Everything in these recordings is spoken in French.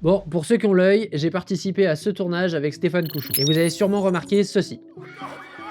Bon, pour ceux qui ont l'œil, j'ai participé à ce tournage avec Stéphane Couchou. Et vous avez sûrement remarqué ceci.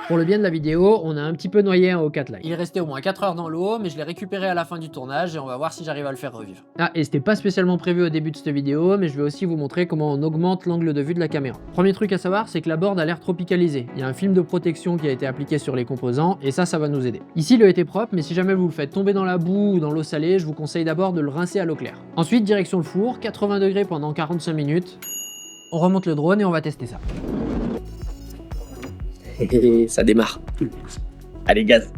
Pour le bien de la vidéo, on a un petit peu noyé un Hawkeye Light. Il est resté au moins 4 heures dans l'eau, mais je l'ai récupéré à la fin du tournage et on va voir si j'arrive à le faire revivre. Ah, et c'était pas spécialement prévu au début de cette vidéo, mais je vais aussi vous montrer comment on augmente l'angle de vue de la caméra. Premier truc à savoir, c'est que la board a l'air tropicalisée. Il y a un film de protection qui a été appliqué sur les composants, et ça va nous aider. Ici, l'eau était propre, mais si jamais vous le faites tomber dans la boue ou dans l'eau salée, je vous conseille d'abord de le rincer à l'eau claire. Ensuite, direction le four, 80 degrés pendant 45 minutes. On remonte le drone et on va tester ça. Et ça démarre. Allez, gaz.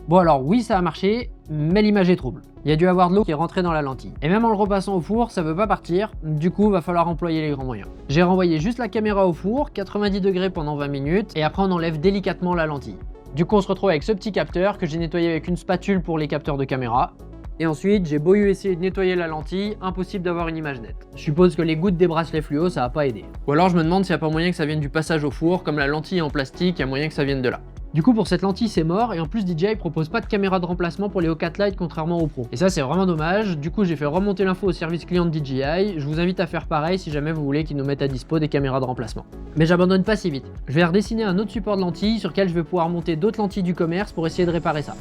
Bon alors oui, ça a marché, mais l'image est trouble. Il y a dû avoir de l'eau qui est rentrée dans la lentille. Et même en le repassant au four, ça veut pas partir, du coup va falloir employer les grands moyens. J'ai renvoyé juste la caméra au four, 90 degrés pendant 20 minutes, et après on enlève délicatement la lentille. Du coup on se retrouve avec ce petit capteur que j'ai nettoyé avec une spatule pour les capteurs de caméra. Et ensuite, j'ai beau essayer de nettoyer la lentille, impossible d'avoir une image nette. Je suppose que les gouttes des bracelets fluo, ça va pas aider. Ou alors je me demande s'il n'y a pas moyen que ça vienne du passage au four, comme la lentille est en plastique, il y a moyen que ça vienne de là. Du coup pour cette lentille c'est mort, et en plus DJI propose pas de caméra de remplacement pour les Hawkeye Light contrairement aux Pro. Et ça c'est vraiment dommage, du coup j'ai fait remonter l'info au service client de DJI, je vous invite à faire pareil si jamais vous voulez qu'ils nous mettent à dispo des caméras de remplacement. Mais j'abandonne pas si vite, je vais redessiner un autre support de lentilles sur lequel je vais pouvoir monter d'autres lentilles du commerce pour essayer de réparer ça.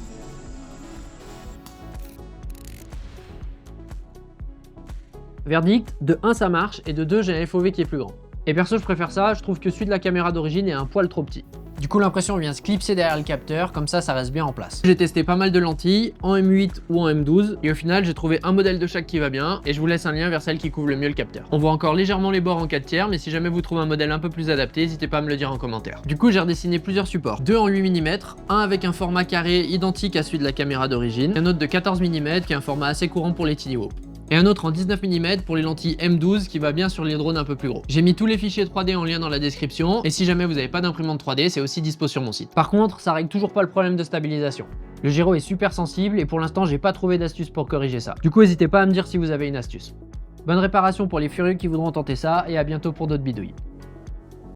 Verdict, de 1 ça marche, et de 2 j'ai un FOV qui est plus grand. Et perso je préfère ça, je trouve que celui de la caméra d'origine est un poil trop petit. Du coup l'impression vient se clipser derrière le capteur, comme ça reste bien en place. J'ai testé pas mal de lentilles, en M8 ou en M12, et au final j'ai trouvé un modèle de chaque qui va bien, et je vous laisse un lien vers celle qui couvre le mieux le capteur. On voit encore légèrement les bords en 4/3, mais si jamais vous trouvez un modèle un peu plus adapté, n'hésitez pas à me le dire en commentaire. Du coup j'ai redessiné plusieurs supports, 2 en 8 mm, un avec un format carré identique à celui de la caméra d'origine, un autre de 14 mm qui est un format assez courant pour les tiny whoop. Et un autre en 19 mm pour les lentilles M12 qui va bien sur les drones un peu plus gros. J'ai mis tous les fichiers 3D en lien dans la description, et si jamais vous n'avez pas d'imprimante 3D, c'est aussi dispo sur mon site. Par contre, ça règle toujours pas le problème de stabilisation. Le gyro est super sensible et pour l'instant j'ai pas trouvé d'astuce pour corriger ça. Du coup n'hésitez pas à me dire si vous avez une astuce. Bonne réparation pour les furieux qui voudront tenter ça, et à bientôt pour d'autres bidouilles.